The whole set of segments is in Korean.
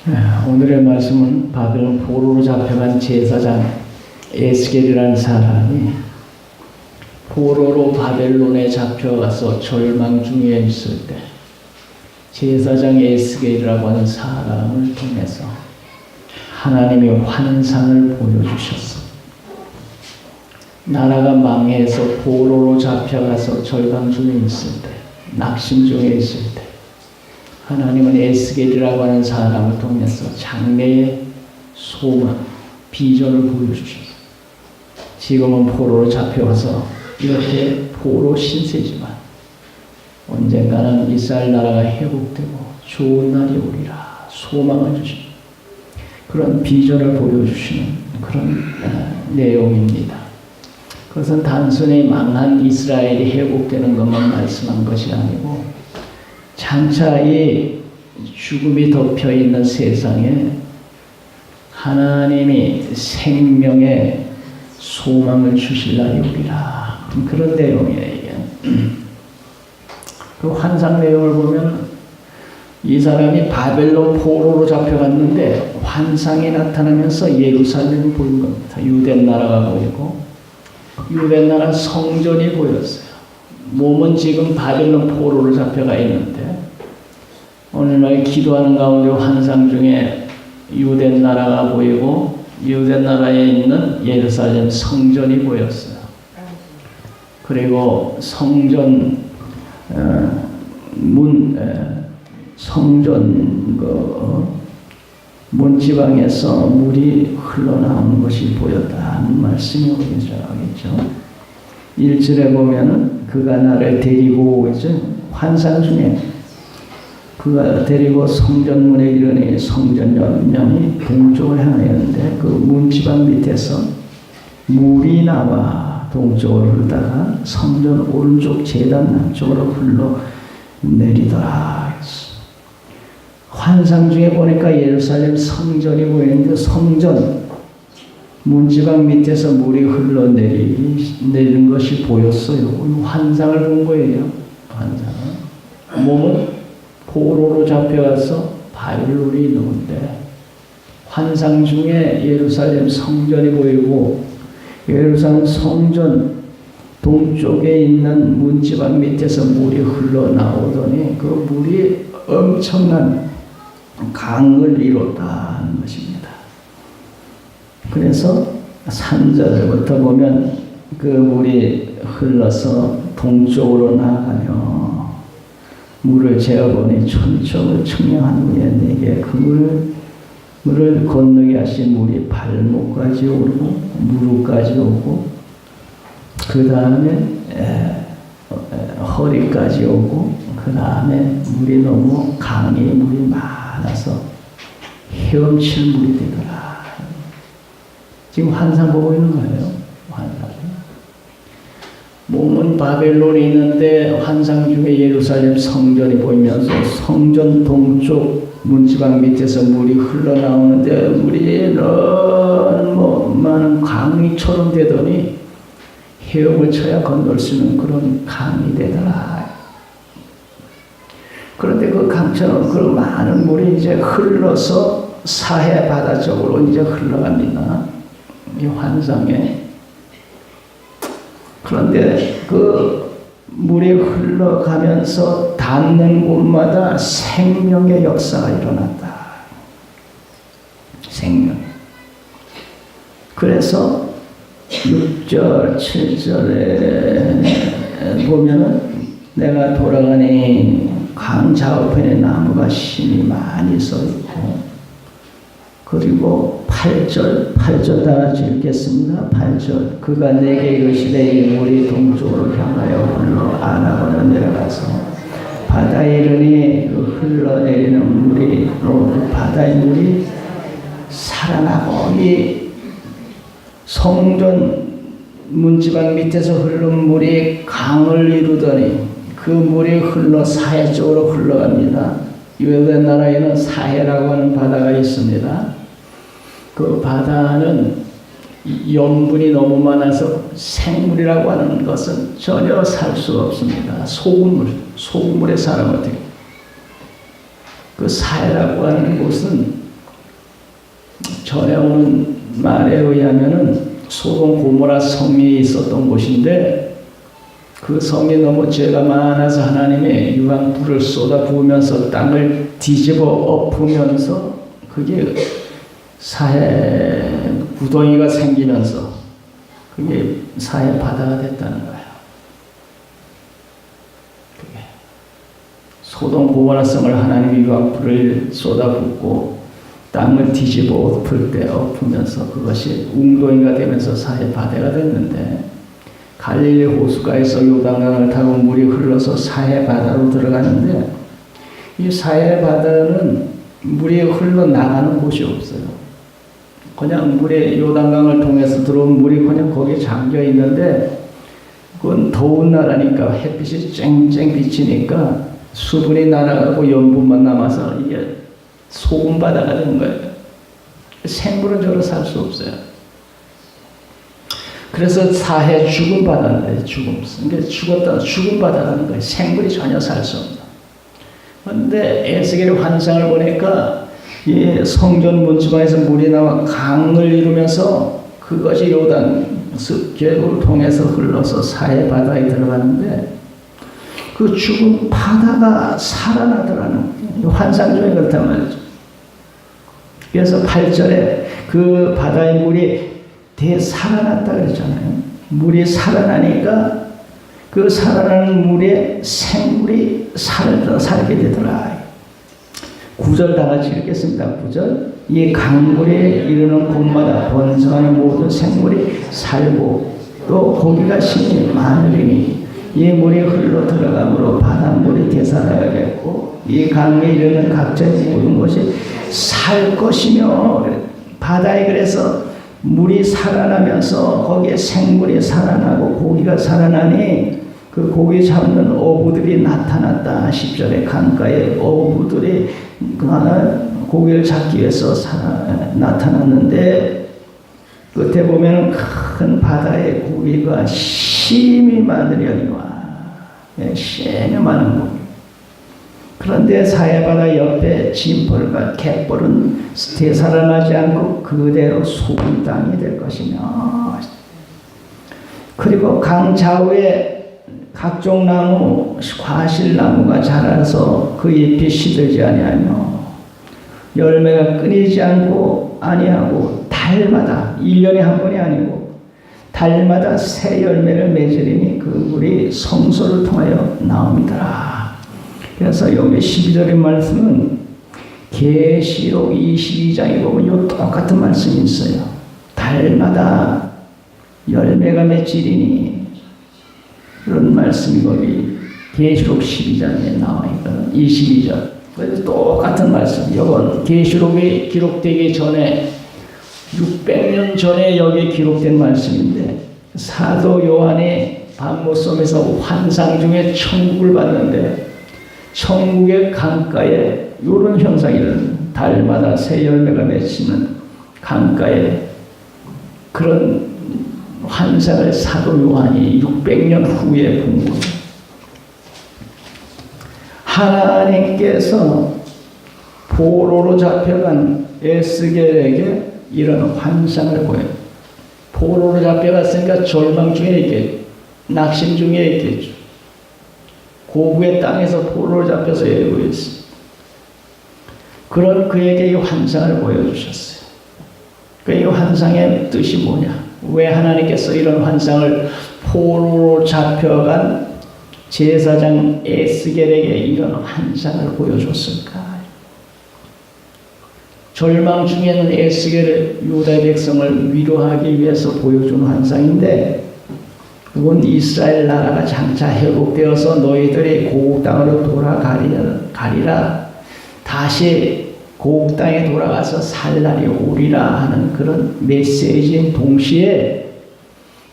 오늘의 말씀은 바벨론 포로로 잡혀간 제사장 에스겔이라는 사람이 포로로 바벨론에 잡혀가서 절망 중에 있을 때 제사장 에스겔이라고 하는 사람을 통해서 하나님이 환상을 보여주셨어. 나라가 망해서 포로로 잡혀가서 절망 중에 있을 때, 낙심 중에 있을 때 하나님은 에스겔이라고 하는 사람을 통해서 장래의 소망, 비전을 보여주셨어요. 지금은 포로로 잡혀와서 이렇게 포로 신세지만 언젠가는 이스라엘 나라가 회복되고 좋은 날이 오리라 소망을 주시는 그런 비전을 보여주시는 그런 내용입니다. 그것은 단순히 망한 이스라엘이 회복되는 것만 말씀한 것이 아니고 장차 이 죽음이 덮여있는 세상에 하나님이 생명의 소망을 주실 날이 오리라. 그런 내용이에요. 그 환상 내용을 보면 이 사람이 바벨론 포로로 잡혀갔는데 환상이 나타나면서 예루살렘이 보인 겁니다. 유대 나라가 보이고 유대 나라 성전이 보였어요. 몸은 지금 바벨론 포로로 잡혀가 있는데 오늘날 기도하는 가운데 환상 중에 유대 나라가 보이고 유대 나라에 있는 예루살렘 성전이 보였어요. 그리고 성전 문지방에서 물이 흘러나오는 것이 보였다는 말씀이 오겠죠. 1절에 보면은 그가 나를 데리고 이제 환상 중에 그가 데리고 성전문에 이르니 성전 옆면이 동쪽을 향하였는데 그 문지방 밑에서 물이 나와 동쪽으로 흐르다가 성전 오른쪽 제단 남쪽으로 흘러 내리더라. 환상 중에 보니까 예루살렘 성전이 보이는데 성전 문지방 밑에서 물이 흘러내리는 것이 보였어요. 환상을 본 거예요. 환상을. 몸은 포로로 잡혀가서 바벨론이 있는데 환상 중에 예루살렘 성전이 보이고 예루살렘 성전 동쪽에 있는 문지방 밑에서 물이 흘러나오더니 그 물이 엄청난 강을 이뤘다는 것입니다. 그래서 3절부터 보면 그 물이 흘러서 동쪽으로 나아가며 물을 재어보니 천척을 측량한 후에 내게 그 물을 건너게 하신 물이 발목까지 오르고 무릎까지 오고 그 다음에 허리까지 오고 그 다음에 물이 너무 강이 물이 많아서 헤엄칠 물이 되더라. 지금 환상 보고 있는 거예요. 환상. 몸은 바벨론이 있는데 환상 중에 예루살렘 성전이 보이면서 성전 동쪽 문지방 밑에서 물이 흘러나오는데 물이 너무 많은 강이처럼 되더니 헤엄을 쳐야 건널 수 있는 그런 강이 되더라. 그런데 그 강처럼 그 많은 물이 이제 흘러서 사해 바다 쪽으로 이제 흘러갑니다. 이 환상에. 그런데 그 물이 흘러가면서 닿는 곳마다 생명의 역사가 일어났다. 생명. 그래서 6절, 7절에 보면은 내가 돌아가니 강 좌우편에 나무가 심이 많이 서 있고 그리고 8절 다 같이 읽겠습니다. 8절 그가 내게 이르시되 이 물이 동쪽으로 향하여 흘러 아나바로 내려가서 바다에 이르니 그 흘러내리는 물이 그 바다의 물이 살아나고 이 성전 문지방 밑에서 흐르는 물이 강을 이루더니 그 물이 흘러 사해 쪽으로 흘러갑니다. 유대 나라에는 사해라고 하는 바다가 있습니다. 그 바다는 염분이 너무 많아서 생물이라고 하는 것은 전혀 살 수가 없습니다. 소금물에 살아거든요. 그 사해라고 하는 곳은 전해오는 말에 의하면은 소돔 고모라 성이 있었던 곳인데 그 성이 너무 죄가 많아서 하나님의 유황불을 쏟아 부으면서 땅을 뒤집어 엎으면서 그게 사해 구덩이가 생기면서 그게 사해 바다가 됐다는 거예요. 그게 소돔 고모라 성을 하나님의 유황불을 쏟아붓고 땅을 뒤집어 엎을 때 엎으면서 그것이 웅덩이가 되면서 사해 바다가 됐는데 갈릴리 호수가에서 요단강을 타고 물이 흘러서 사해 바다로 들어가는데 이 사해 바다는 물이 흘러나가는 곳이 없어요. 그냥 물에 요단강을 통해서 들어온 물이 그냥 거기에 잠겨 있는데 그건 더운 나라니까 햇빛이 쨍쨍 비치니까 수분이 날아가고 염분만 남아서 이게 소금 바다가 된 거예요. 생물은 저로 살 수 없어요. 그래서 사해 죽음 바다는 거예요. 그러니까 죽음 바다라는 거예요. 생물이 전혀 살 수 없다. 그런데 에스겔의 환상을 보니까 이 성전 문지방에서 물이 나와 강을 이루면서 그것이 요단 숲계곡을 통해서 흘러서 사해 바다에 들어가는데 그 죽은 바다가 살아나더라는 환상 중에 그렇단 말이죠. 그래서 8절에 그 바다의 물이 되살아났다 그랬잖아요. 물이 살아나니까 그 살아나는 물에 생물이 살게 되더라. 9절 다 같이 읽겠습니다. 9절 이 강물에 이르는 곳마다 번성하는 모든 생물이 살고 또 고기가 심히 많으리니 이 물이 흘러 들어가므로 바닷물이 되살아야겠고 이 강에 이르는 각자 모든 것이 살 것이며 바다에 그래서 물이 살아나면서 거기에 생물이 살아나고 고기가 살아나니 그 고기 잡는 어부들이 나타났다. 10절에 강가에 어부들이 고기를 잡기 위해서 나타났는데 끝에 보면 큰 바다에 고기가 심히 많으려니와 심히 많은 고기. 그런데 사해바다 옆에 진벌과 갯벌은 되살아나지 않고 그대로 소금 땅이 될 것이며 그리고 강 좌우에 각종 나무, 과실나무가 자라서 그 잎이 시들지 아니하며 열매가 끊이지 않고 아니하고 달마다 1년에 한 번이 아니고 달마다 새 열매를 맺으리니 그 물이 성소를 통하여 나옵니다. 그래서 여기 12절의 말씀은 계시록 22장에 보면 요 똑같은 말씀이 있어요. 달마다 열매가 맺으리니 그런 말씀이 거기 계시록 12장에 나와 있거든. 22절. 그래서 똑같은 말씀. 이건 계시록이 기록되기 전에 600년 전에 여기 기록된 말씀인데 사도 요한이 반모섬에서 환상 중에 천국을 봤는데 천국의 강가에 이런 현상이 일어납니다. 달마다 새 열매가 맺히는 강가에 그런 환상을 사도 요한이 600년 후에 본 거예요. 하나님께서 포로로 잡혀간 에스겔에게 이런 환상을 보여요. 포로로 잡혀갔으니까 절망 중에 있겠죠. 낙심 중에 있겠죠. 고국의 땅에서 포로로 잡혀서 애고 있습니다. 그런 그에게 이 환상을 보여주셨어요. 이 환상의 뜻이 뭐냐? 왜 하나님께서 이런 환상을 포로로 잡혀간 제사장 에스겔에게 이런 환상을 보여줬을까? 절망 중에는 에스겔을 유다의 백성을 위로하기 위해서 보여준 환상인데 그건 이스라엘 나라가 장차 회복되어서 너희들이 고국 땅으로 돌아가리라 다시 고국 땅에 돌아가서 살 날이 오리라 하는 그런 메시지인 동시에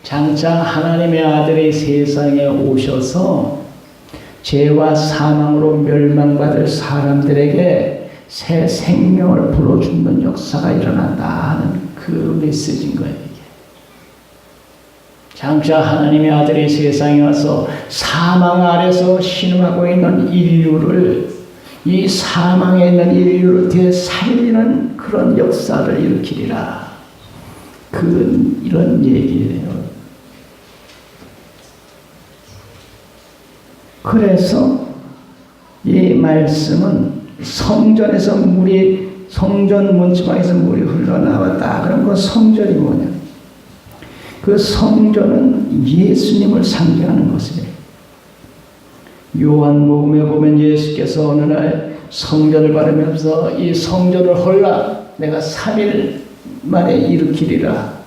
장차 하나님의 아들이 세상에 오셔서 죄와 사망으로 멸망받을 사람들에게 새 생명을 불어주는 역사가 일어난다 하는 그 메시지인 거예요. 장차 하나님의 아들이 세상에 와서 사망 아래서 신음하고 있는 인류를 이 사망에 있는 인류를 되살리는 그런 역사를 일으키리라. 이런 얘기예요. 그래서 이 말씀은 성전에서 성전 문지방에서 물이 흘러나왔다. 그럼 그 성전이 뭐냐? 그 성전은 예수님을 상징하는 것이에요. 요한복음에 보면 예수께서 어느 날 성전을 바르면서 이 성전을 헐라 내가 3일 만에 일으키리라.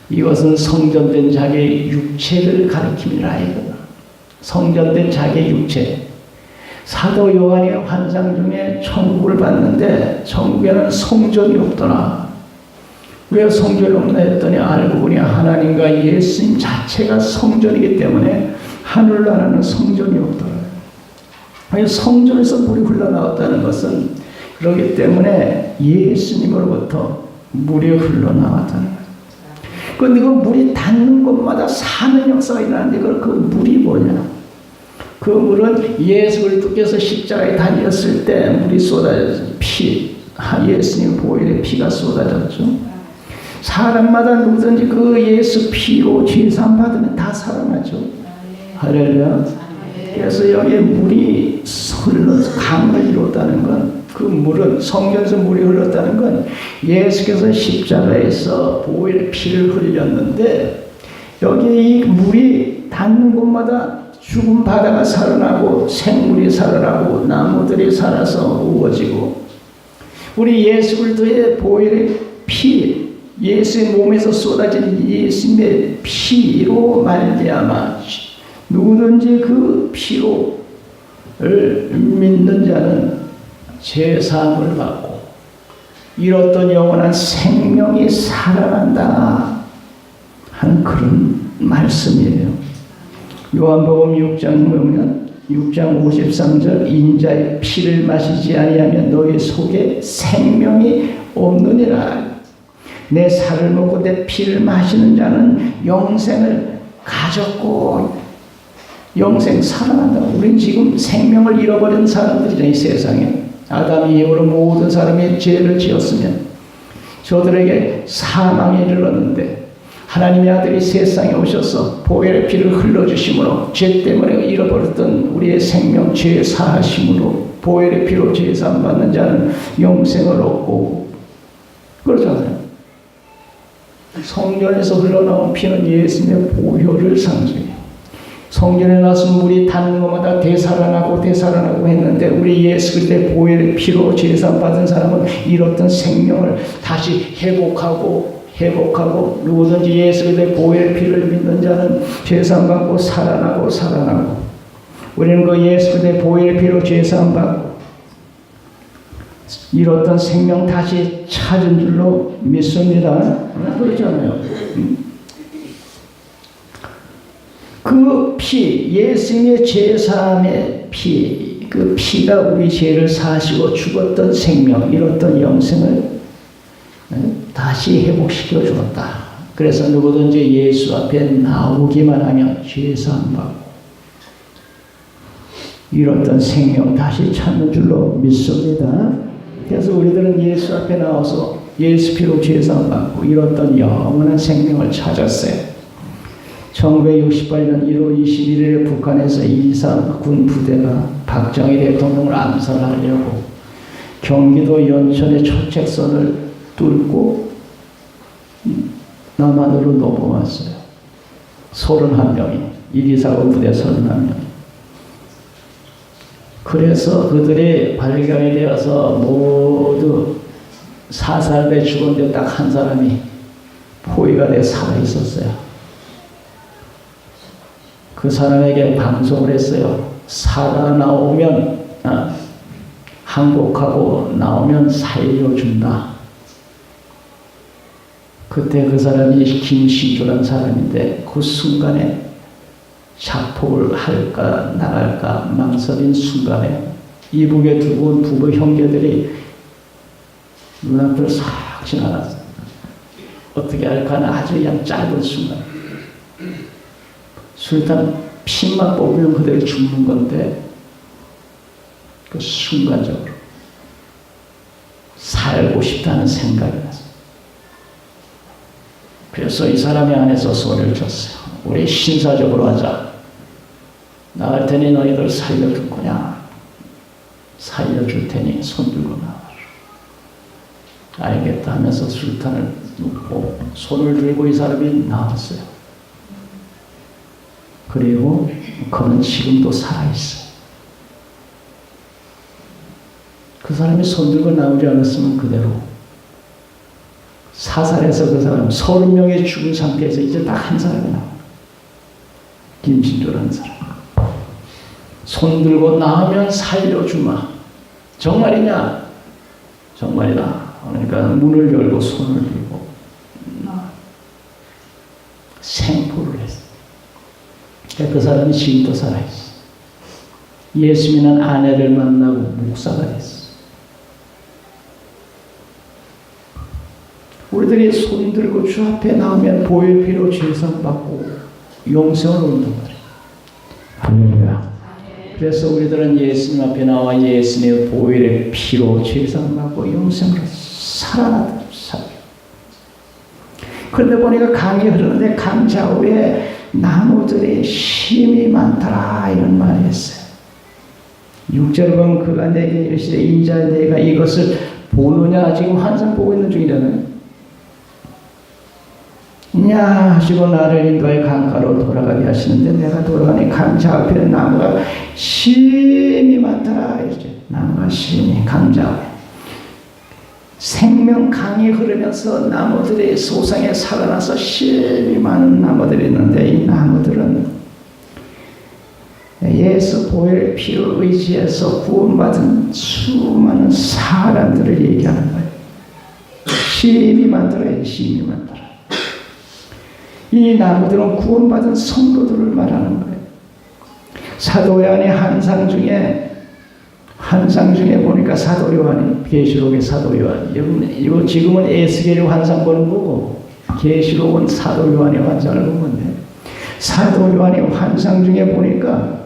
이것은 성전된 자기의 육체를 가리킴이라 이거다. 성전된 자기의 육체. 사도 요한이 환상 중에 천국을 봤는데 천국에는 성전이 없더라. 왜 성전이 없나 했더니 알고 보니 하나님과 예수님 자체가 성전이기 때문에 하늘나라는 성전이 없더라. 아니, 성전에서 물이 흘러나왔다는 것은 그렇기 때문에 예수님으로부터 물이 흘러나왔다는 거예요. 그런데 그 물이 닿는 곳마다 사는 역사가 일어나는데 그 물이 뭐냐? 그 물은 예수 그리스도께서 십자가에 달렸을 때 물이 쏟아졌어요. 예수님 보혈의 피가 쏟아졌죠. 사람마다 누구든지 그 예수 피로 죄사함 받으면 다 살아나죠. 할렐루야. 그래서 여기에 물이 흘러서 강을 이뤘다는 건, 그 물은 성전에서 물이 흘렀다는 건 예수께서 십자가에서 보혈의 피를 흘렸는데 여기에 이 물이 닿는 곳마다 죽은 바다가 살아나고 생물이 살아나고 나무들이 살아서 우거지고 우리 예수 그리스도의 보혈의 피, 예수의 몸에서 쏟아진 예수님의 피로 말미암아 누구든지 그 피로를 믿는 자는 제사함을 받고 이렇던 영원한 생명이 살아난다 하는 그런 말씀이에요. 요한복음 6장 보면 6장 53절 인자의 피를 마시지 아니하면 너희 속에 생명이 없느니라. 내 살을 먹고 내 피를 마시는 자는 영생을 가졌고 영생 살아난다. 우린 지금 생명을 잃어버린 사람들이잖아요. 이 세상에 아담이 이후로 모든 사람이 죄를 지었으면 저들에게 사망이 이르렀는데 하나님의 아들이 세상에 오셔서 보혈의 피를 흘러주심으로 죄 때문에 잃어버렸던 우리의 생명 죄 사하심으로 보혈의 피로 죄사함 받는 자는 영생을 얻고 그러잖아요. 성전에서 흘러나온 피는 예수님의 보혈을 상징해요. 성전에 나서 물이 닿는 것마다 되살아나고 했는데 우리 예수 그리스도의 보혈의 피로 죄사함 받은 사람은 잃었던 생명을 다시 회복하고 누구든지 예수 그리스도의 보혈의 피를 믿는 자는 죄사함 받고 살아나고 우리는 그 예수 그리스도의 보혈의 피로 죄사함 받고 잃었던 생명 다시 찾은 줄로 믿습니다. 그렇잖아요. 그 피, 예수님의 죄사함의 피, 그 피가 우리 죄를 사하시고 죽었던 생명, 잃었던 영생을 다시 회복시켜 주었다. 그래서 누구든지 예수 앞에 나오기만 하면 죄사함 받고 잃었던 생명 다시 찾는 줄로 믿습니다. 그래서 우리들은 예수 앞에 나와서 예수 피로 죄사함 받고 잃었던 영원한 생명을 찾았어요. 1968년 1월 21일에 북한에서 이상군 부대가 박정희 대통령을 암살하려고 경기도 연천의 초책선을 뚫고 남한으로 넘어왔어요. 31명이 124군 부대 31명. 그래서 그들이 발견이 되어서 모두 사살돼 죽었는데 딱 한 사람이 포위가 돼 살아있었어요. 그 사람에게 방송을 했어요. 살아나오면 항복하고 나오면 살려준다. 그때 그 사람이 김시주라는 사람인데 그 순간에 자폭을 할까 나갈까 망설인 순간에 이북에 두고 온 부부 형제들이 눈앞을 싹 지나갔어요. 어떻게 할까 하는 아주 그냥 짧은 순간. 술탄 피만 뽑으면 그대로 죽는 건데 그 순간적으로 살고 싶다는 생각이 났어요. 그래서 이 사람의 안에서 소리를 쳤어요. 우리 신사적으로 하자. 나갈 테니 너희들 살려줄 거냐? 살려줄 테니 손 들고 나와라. 알겠다 하면서 술탄을 놓고 손을 들고 이 사람이 나왔어요. 그리고 그는 지금도 살아있어요. 그 사람이 손 들고 나오지 않았으면 그대로 사살해서 그 사람 30명의 죽은 상태에서 이제 딱 한 사람이 나와요. 김신조라는 사람. 손 들고 나오면 살려주마. 정말이냐? 정말이다. 그러니까 문을 열고 손을 들고 생포를 했어요. 그러니까 그 사람이 지금도 살아있어. 예수 믿는 아내를 만나고 목사가 됐어. 우리들이 손 들고 주 앞에 나오면 보혈 피로 죄상 받고 용서를 얻는 거예요. 할렐루야. 그래서 우리들은 예수님 앞에 나와 예수님의 보혈의 피로 죄상 받고 용서를 살아나도록 살아요. 그런데 보니까 강이 흐르는데 강 좌우에 나무들이 심이 많더라 이런 말을 했어요. 6절을 보면 그가 내게 이르시되 인자야 내가 이것을 보느냐. 지금 환상 보고 있는 중이잖아요. 냐 하시고 나를 인도하여 강가로 돌아가게 하시는데 내가 돌아가니 강 좌우에 나무가 심이 많더라. 이렇게 나무가 심이 강 좌우에 생명 강이 흐르면서 나무들이 소상에 살아나서 심이 많은 나무들이 있는데 이 나무들은 예수 보혈 피를 의지해서 구원받은 수많은 사람들을 얘기하는 거예요. 심이 많더라. 심이 많더라. 이 나무들은 구원받은 성도들을 말하는 거예요. 사도 요한의 환상 중에 보니까 사도 요한이 계시록의 사도 요한 이거 지금은 에스겔의 환상 보는 거고 계시록은 사도 요한의 환상을 본 건데 사도 요한의 환상 중에 보니까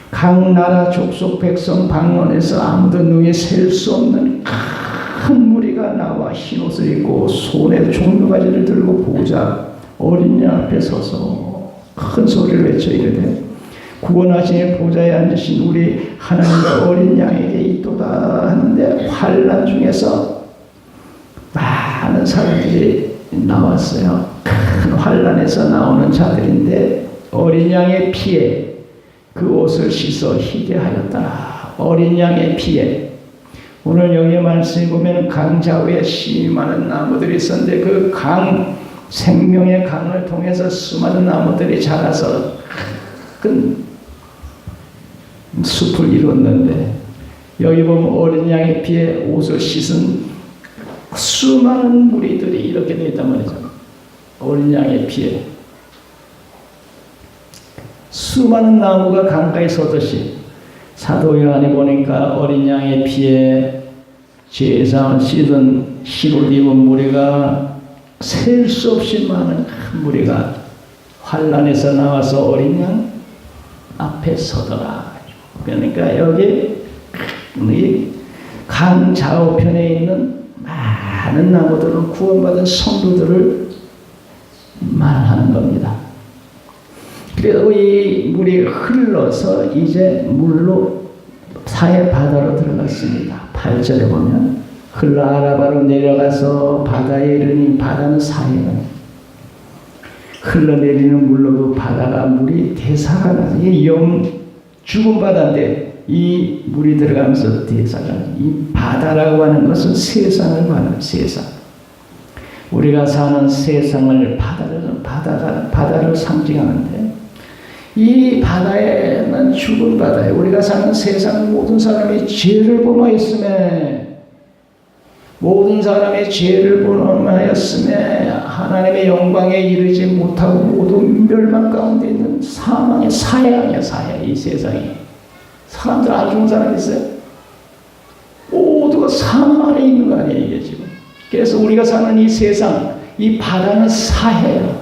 각 나라 족속 백성 방언에서 아무도 능히 셀 수 없는 큰 무리가 나와 흰옷을 입고 손에 종려가지를 들고 보자 어린 양 앞에 서서 큰 소리를 외쳐 이르되 구원하시는 보좌에 앉으신 우리 하나님의 어린 양에게 있도다 하는데 환난 중에서 많은 사람들이 나왔어요. 큰 환난에서 나오는 자들인데 어린 양의 피에 그 옷을 씻어 희게 하였더라. 어린 양의 피에 오늘 여기 말씀에 보면 강 좌우에 심이 많은 나무들이 있었는데 그 강 생명의 강을 통해서 수많은 나무들이 자라서 큰 숲을 이뤘는데 여기 보면 어린 양의 피에 옷을 씻은 수많은 무리들이 이렇게 되어 있단 말이죠. 어린 양의 피에 수많은 나무가 강가에 서듯이 사도 요한이 보니까 어린 양의 피에 제사를 씻은 흰옷 입은 무리가 셀 수 없이 많은 큰 무리가 환난에서 나와서 어린 양 앞에 서더라. 그러니까 여기 강 좌우편에 있는 많은 나무들은 구원받은 성도들을 말하는 겁니다. 그리고 이 물이 흘러서 이제 물로 사해 바다로 들어갔습니다. 8절에 보면 흘러 아라바로 내려가서 바다에 이르니 바다는 사해가 흘러내리는 물로 그 바다가 물이 대사가 나서 이 죽은 바다인데 이 물이 들어가면서 대사가 이 바다라고 하는 것은 세상을 말하는 세상. 우리가 사는 세상을 바다를 상징하는데 이 바다에는 죽은 바다에 우리가 사는 세상 모든 사람이 죄를 범하였음에 모든 사람의 죄를 범하였음에 하나님의 영광에 이르지 못하고 모두 멸망 가운데 있는 사망의 사해아니야. 사해. 이 세상이 사람들 안 죽은 사람이 있어요? 모두가 사망 아래 있는 거 아니에요 이게 지금. 그래서 우리가 사는 이 세상 이 바다는 사해야.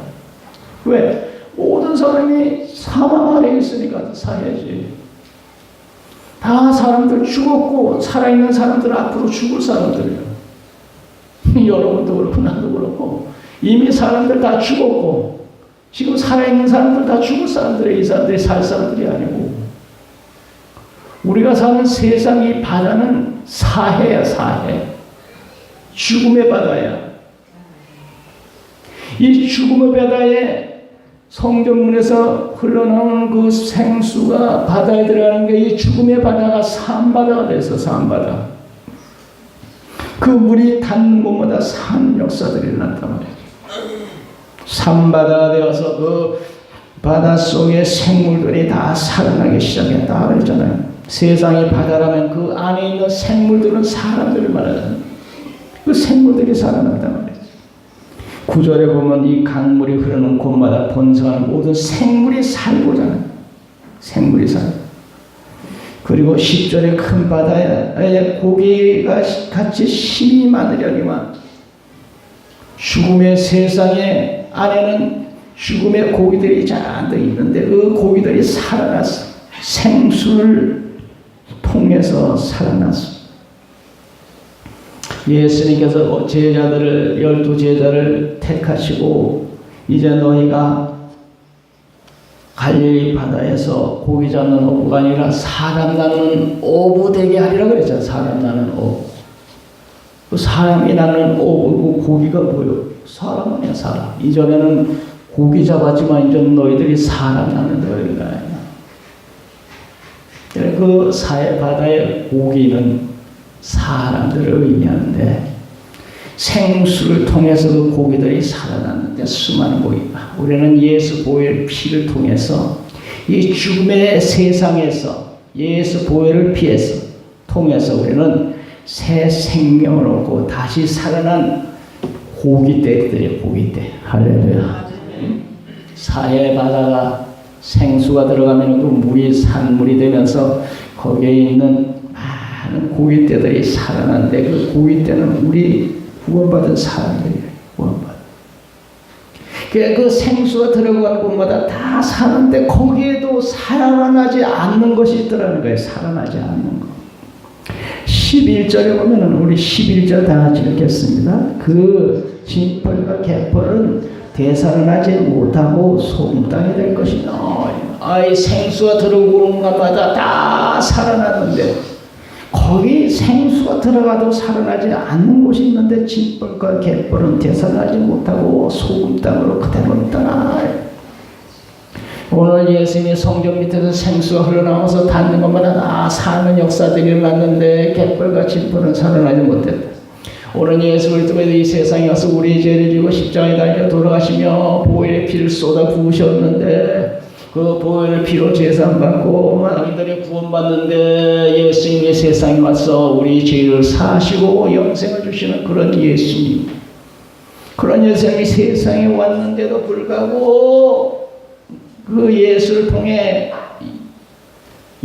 왜? 모든 사람이 사망 아래 있으니까 사해지. 다 사람들 죽었고 살아있는 사람들은 앞으로 죽을 사람들이에요. 여러분도 그렇고 나도 그렇고 이미 사람들 다 죽었고 지금 살아있는 사람들 다 죽을 사람들이에요. 이 사람들이 살 사람들이 아니고 우리가 사는 세상이 바다는 사해야 사해. 죽음의 바다야. 이 죽음의 바다에 성경문에서 흘러나오는 그 생수가 바다에 들어가는 게 이 죽음의 바다가 산바다가 돼서 산바다. 그 물이 닿는 곳마다 산 역사들이 일어났단 말이에요. 산바다가 되어서 그 바다 속의 생물들이 다 살아나기 시작했다 그랬잖아요. 세상이 바다라면 그 안에 있는 생물들은 사람들을 말하잖아요. 그 생물들이 살아난단 말이에요. 9절에 보면 이 강물이 흐르는 곳마다 번성하는 모든 생물이 살고잖아요. 생물이 살고. 그리고 10절에 큰 바다에 고기가 같이 힘이 많으려니만 죽음의 세상에 안에는 죽음의 고기들이 잔뜩 있는데 그 고기들이 살아났어. 생수를 통해서 살아났어. 예수님께서 제자들을 12제자를 택하시고 이제 너희가 갈릴리 바다에서 고기 잡는 어부가 아니라 사람 낳는 어부 되게 하리라 그랬잖아요. 사람 낳는 어부. 그 사람이 낳는 어부, 그 고기가 뭐예요? 사람 아니야 사람. 이전에는 고기 잡았지만 이제 너희들이 사람 낳는 너희가 아니야. 그 사해 바다의 고기는 사람들을 의미하는데 생수를 통해서 그 고기들이 살아났는데 수많은 고기가 우리는 예수 보혈 피를 통해서 이 죽음의 세상에서 예수 보혈을 피해서 통해서 우리는 새 생명을 얻고 다시 살아난 고기떼들이에요. 고기떼. 할렐루야. 사해 바다가 생수가 들어가면 그 물이 산물이 되면서 거기에 있는 많은 고기떼들이 살아난데 그 고기떼는 우리 구원받은 사람들이에요. 구원받은. 그 생수가 들어가는 곳마다 다 사는데 거기에도 살아나지 않는 것이 있더라는 거예요. 살아나지 않는 것. 11절에 보면은 우리 11절 다 같이 읽겠습니다. 그 진펄과 갯벌은 되살아나지 못하고 소금 땅이 될 것이다. 이 생수가 들어오는 곳마다 다 살아났는데 거기 생수가 들어가도 살아나지 않는 곳이 있는데 진벌과 갯벌은 되살아나지 못하고 소금 땅으로 그대로 있더라. 오늘 예수님이 성전 밑에서 생수가 흘러나와서 닿는 것마다 다 사는 역사들이 일어났는데 갯벌과 진벌은 살아나지 못했다. 오늘 예수 그리스도께서 이 세상에 와서 우리의 죄를 지고 십자가에 달려 돌아가시며 보혈의 피를 쏟아 부으셨는데 그 보혈의 피로 제사받고 많은들이 구원받는데 예수님이 세상에 와서 우리 죄를 사하시고 영생을 주시는 그런 예수님, 그런 예수님이 세상에 왔는데도 불구하고 그 예수를 통해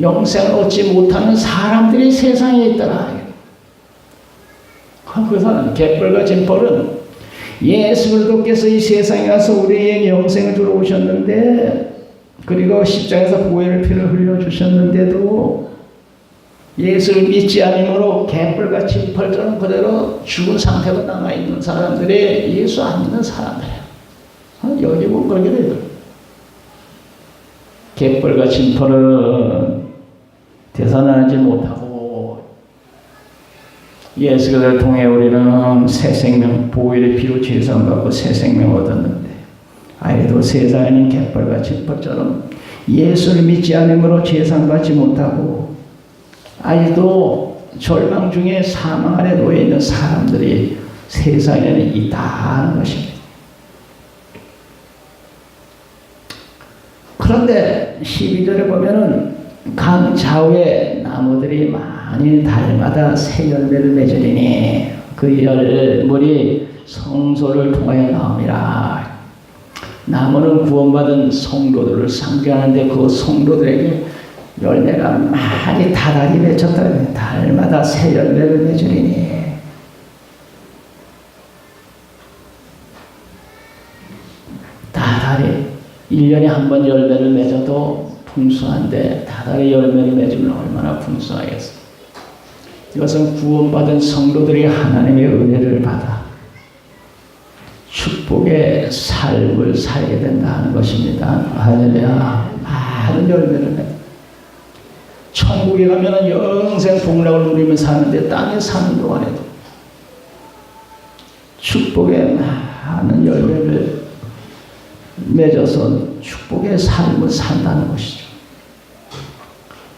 영생을 얻지 못하는 사람들이 세상에 있더라. 그래서 갯벌과 진벌은 예수 그리스도께서 이 세상에 와서 우리에게 영생을 주러 오셨는데 그리고 십자가에서 보혈의 피를 흘려주셨는데도 예수를 믿지 않으므로 갯벌과 진벌처럼 그대로 죽은 상태로 남아있는 사람들이 예수 안 믿는 사람들이에요. 여기 보면 그렇게 돼요. 갯벌과 진벌은 되살아나지 못하고 예수 그리스도를 통해 우리는 새 생명, 보혈의 피로 죄사함받고 새 생명을 얻었는데 아이도 세상에는 갯벌과 진벌처럼 예수를 믿지 않으므로 죄사함받지 못하고 아직도 절망 중에 사망 아래 놓여 있는 사람들이 세상에는 있다는 것입니다. 그런데 12절에 보면은 강 좌우에 나무들이 많이 달마다 새 열매를 맺으리니 그 열물이 성소를 통하여 나옵니다. 나무는 구원받은 성도들을 상징하는데 그 성도들에게 열매가 많이 다달이 맺혔다. 달마다 새 열매를 맺으리니 다달이 1년에 한 번 열매를 맺어도 풍성한데 다달의 열매를 맺으면 얼마나 풍성하겠어. 이것은 구원받은 성도들이 하나님의 은혜를 받아 축복의 삶을 살게 된다 하는 것입니다. 할렐루야. 많은 열매를 맺어. 천국에 가면 영생 복락을 누리며 사는데 땅에 사는 동안에도 축복의 많은 열매를 맺어서 축복의 삶을 산다는 것이죠.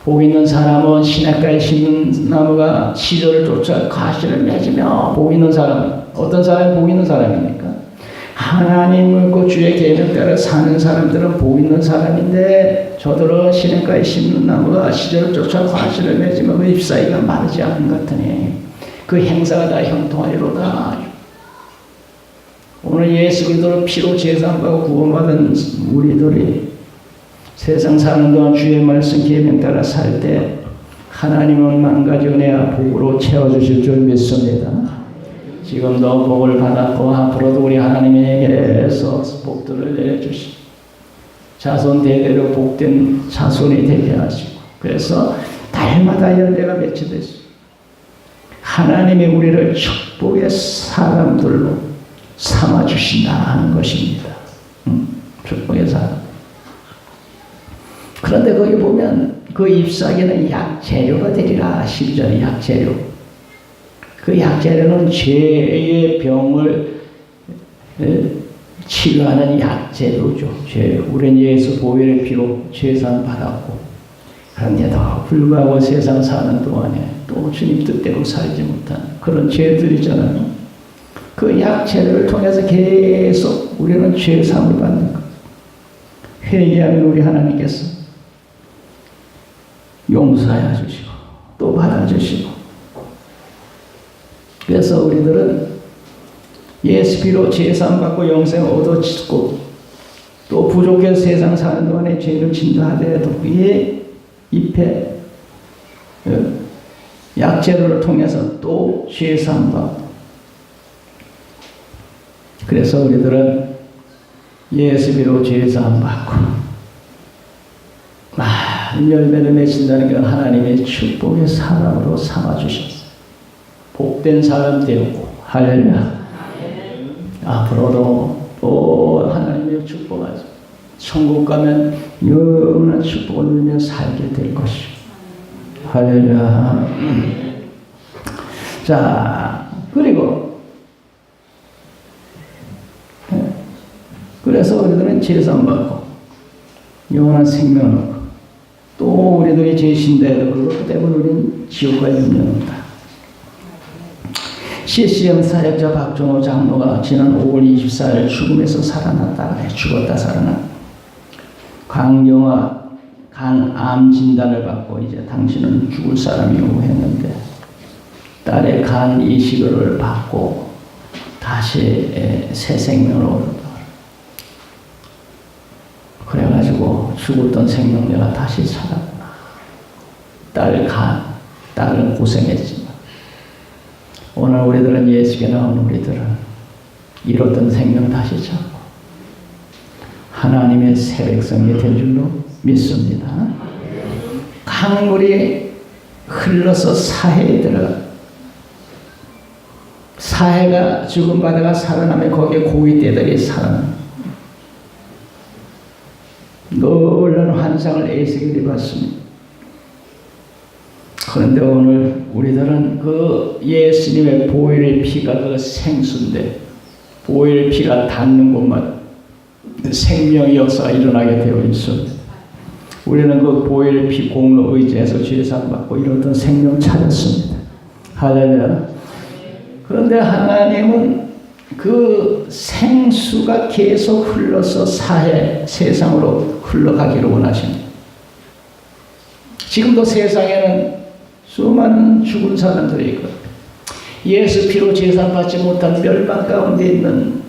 복 있는 사람은 시냇가에 심는 나무가 시절을 쫓아 가시를 맺으며, 복 있는 사람은 어떤 사람이 복 있는 사람입니까? 하나님을 그 주의 계명 따라 사는 사람들은 복 있는 사람인데, 저들은 시냇가에 심는 나무가 시절을 쫓아 가시를 맺으며 그 잎사귀가 마르지 않은 것 같으니 그 행사가 다 형통하리로다. 오늘 예수 그리스도를 피로 제사하고 구원받은 우리들이 세상 사는 동안 주의 말씀 계명 따라 살 때 하나님은 만 가지 은혜와 복으로 채워주실 줄 믿습니다. 지금도 복을 받았고 앞으로도 우리 하나님에게서 복들을 내려주시고 자손 대대로 복된 자손이 되게 하시고, 그래서 달마다 열매가 맺혀되시고 하나님이 우리를 축복의 사람들로 삼아주신다 하는 것입니다. 축복의 사람. 그런데 거기 보면 그 잎사귀는 약재료가 되리라. 10절 약재료. 그 약재료는 죄의 병을 치료하는 약재료죠. 우리는 예수 보혈의 피로 죄사함 받았고, 그런데도 불구하고 세상 사는 동안에 또 주님 뜻대로 살지 못한 그런 죄들이잖아요. 그 약재료를 통해서 계속 우리는 죄사함을 받는 것. 회개하면 우리 하나님께서 용서해 주시고 또 받아주시고, 그래서 우리들은 예수 피로 제사함 받고 영생을 얻어지고, 또 부족해서 세상 사는 동안에 죄를 진다하더라도 이 잎에 약재료를 통해서 또 제사함 받고, 그래서 우리들은 예수 피로 제사함 받고 많은 열매를 맺힌다는 게 하나님의 축복의 사람으로 삼아주셨어요. 복된 사람 되었고, 할렐루야. 앞으로도 또 하나님의 축복하죠. 천국 가면 영원한 축복을 누리며 살게 될 것이요. 할렐루야. 자, 그래서 우리들은 제사함 받고 영원한 생명을 얻고, 또 우리들이 죄신대도 그렇기 때문에 우리는 지옥과 영원합니다. CCM 사역자 박종호 장로가 지난 5월 24일 죽음에서 살아났다 그래. 죽었다 살아났다. 강경화 간암 진단을 받고 이제 당신은 죽을 사람이라고 했는데, 딸의 간 이식을 받고 다시 새 생명을 얻었다. 그래가지고 죽었던 생명 내가 다시 살았구나. 딸은 고생했지만 오늘 우리들은 예수께 나온 우리들은 잃었던 생명 다시 찾고 하나님의 새 백성이 될 줄로 믿습니다. 강물이 흘러서 사해에 들어가, 사해가 죽은 바다가 살아나면 거기에 고기떼들이 살아나. 놀라운 환상을 에스겔이 봤습니다. 그런데 오늘 우리들은 그 예수님의 보혈의 피가 그 생수인데, 보혈의 피가 닿는 곳마다 생명의 역사가 일어나게 되어 있습니다. 우리는 그 보혈의 피 공로 의지해서 죄상 받고 이러던 생명 찾았습니다. 할렐루야. 그런데 하나님은 그 생수가 계속 흘러서 세상으로 흘러가기를 원하십니다. 지금도 세상에는 수많은 죽은 사람들이 있고, 예수 피로 제사 받지 못한 멸망 가운데 있는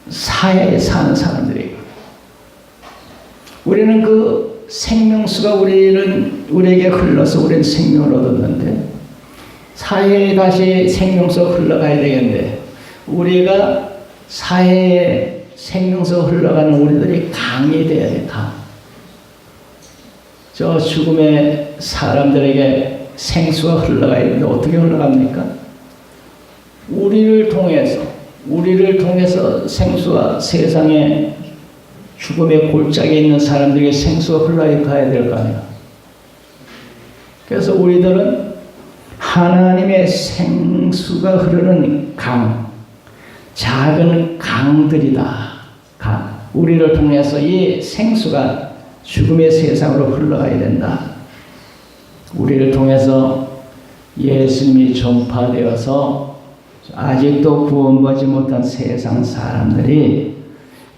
사해에 사는 사람들이 있고, 우리는 그 생명수가 우리에게 흘러서 우리는 생명을 얻었는데, 사해에 다시 생명수가 흘러가야 되겠는데, 우리가 사해에 생명수가 흘러가는 우리들이 강이 되어야 돼. 저 죽음의 사람들에게 생수가 흘러가야 되는데 어떻게 흘러갑니까? 우리를 통해서 생수가 세상에 죽음의 골짜기에 있는 사람들에게 생수가 흘러가야 될 거 아니야. 그래서 우리들은 하나님의 생수가 흐르는 작은 강들이다. 우리를 통해서 이 생수가 죽음의 세상으로 흘러가야 된다. 우리를 통해서 예수님이 전파되어서 아직도 구원받지 못한 세상 사람들이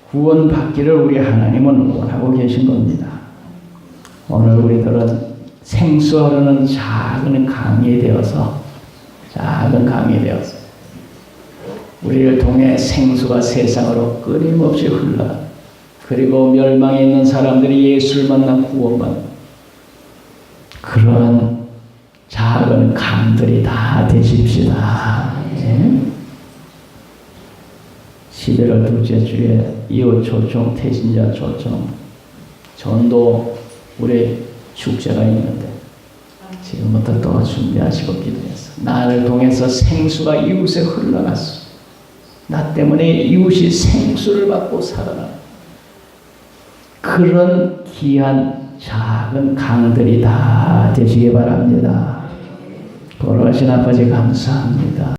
구원받기를 우리 하나님은 원하고 계신 겁니다. 오늘 우리들은 생수 흐르는 작은 강이 되어서 우리를 통해 생수가 세상으로 끊임없이 흘러, 그리고 멸망에 있는 사람들이 예수를 만나 구원받는 그런 작은 강들이 다 되십시다. 11월 둘째 주에 이웃 초청, 태신자 초청, 전도 우리 축제가 있는데 지금부터 또 준비하시고 기도해서 나를 통해서 생수가 이웃에 흘러갔어. 나 때문에 이웃이 생수를 받고 살아나. 그런 귀한 작은 강들이 다 되시기 바랍니다. 돌아가신 아버지 감사합니다.